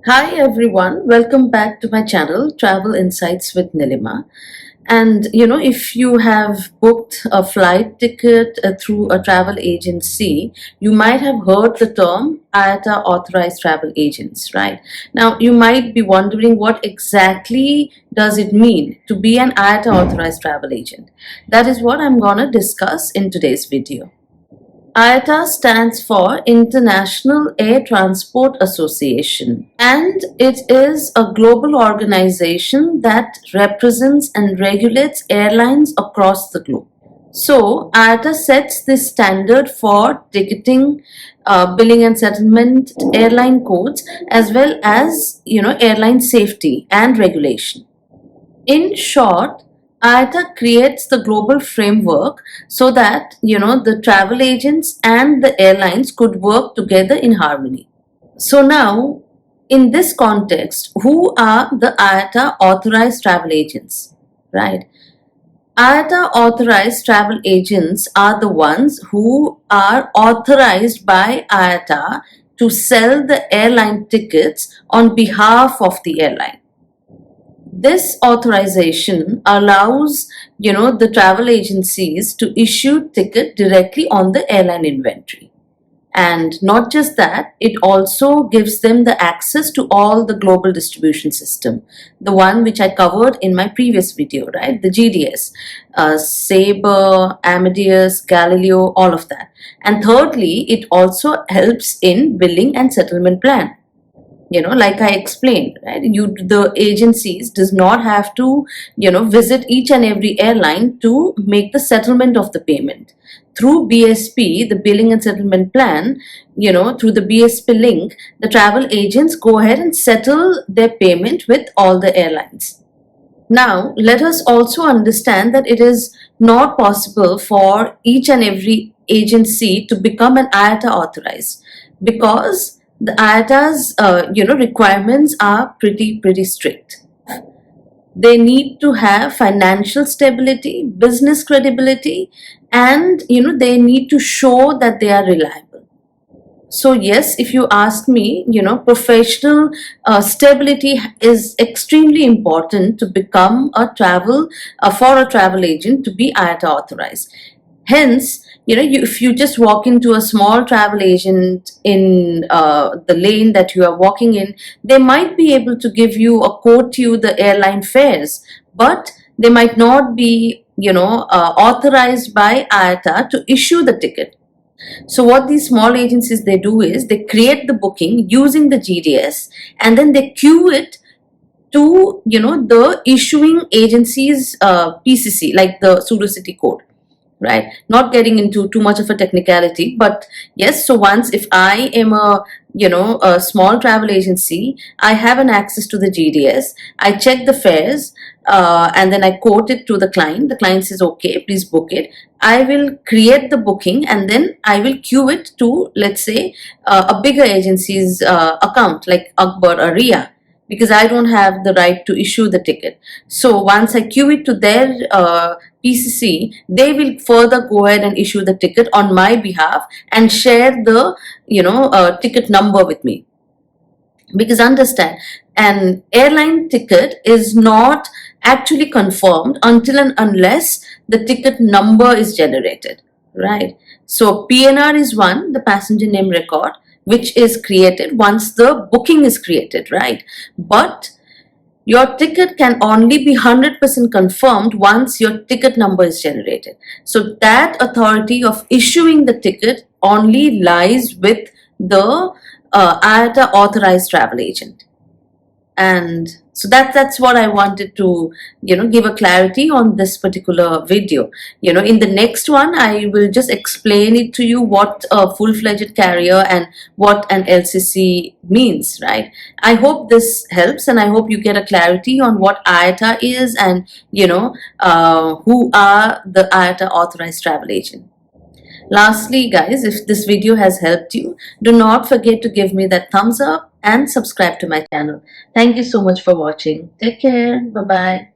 Hi everyone, welcome back to my channel Travel Insights with Nilima. And if you have booked a flight ticket through a travel agency, you might have heard the term IATA authorized travel agents, right? Now, you might be wondering what exactly does it mean to be an IATA authorized travel agent? That is what I'm going to discuss in today's video. IATA stands for International Air Transport Association, and it is a global organization that represents and regulates airlines across the globe. So, IATA sets the standard for ticketing, billing and settlement, airline codes, as well as airline safety and regulation. In short, IATA creates the global framework so that the travel agents and the airlines could work together in harmony. So now, in this context, who are the IATA authorized travel agents? Right? IATA authorized travel agents are the ones who are authorized by IATA to sell the airline tickets on behalf of the airline. This authorization allows the travel agencies to issue ticket directly on the airline inventory. And not just that, it also gives them the access to all the global distribution system, the one which I covered in my previous video, right? The GDS, Sabre, Amadeus, Galileo, all of that. And thirdly, it also helps in billing and settlement plan. Like I explained, right, the agencies does not have to visit each and every airline to make the settlement of the payment through BSP, the billing and settlement plan. Through the BSP link, the travel agents go ahead and settle their payment with all the airlines. Now, let us also understand that it is not possible for each and every agency to become an IATA authorized, because the IATA's requirements are pretty strict. They need to have financial stability, business credibility, and they need to show that they are reliable. So yes, if you ask me, professional stability is extremely important to become a travel for a travel agent to be IATA authorized. Hence, if you just walk into a small travel agent in the lane that you are walking in, they might be able to give you or quote you the airline fares, but they might not be authorized by IATA to issue the ticket. So what these small agencies they do is they create the booking using the GDS, and then they queue it to the issuing agency's PCC, like the pseudo-city code, right? Not getting into too much of a technicality, but yes, so once if I am a small travel agency, I have an access to the GDS, I check the fares, and then I quote it to the client says okay, please book it. I will create the booking, and then I will queue it to, let's say, a bigger agency's account like Akbar or Ria, because I don't have the right to issue the ticket. So once I queue it to their PCC, they will further go ahead and issue the ticket on my behalf and share the ticket number with me. Because understand, an airline ticket is not actually confirmed until and unless the ticket number is generated, right? So PNR is one, the passenger name record, which is created once the booking is created, right? But your ticket can only be 100% confirmed once your ticket number is generated. So that authority of issuing the ticket only lies with the IATA authorized travel agent. And so that's what I wanted to give a clarity on this particular video. In the next one I will just explain it to you, what a full-fledged carrier and what an LCC means, right? I hope this helps, and I hope you get a clarity on what IATA is, and who are the IATA authorized travel agent. Lastly, guys, if this video has helped you, do not forget to give me that thumbs up and subscribe to my channel. Thank you so much for watching. Take care. Bye-bye.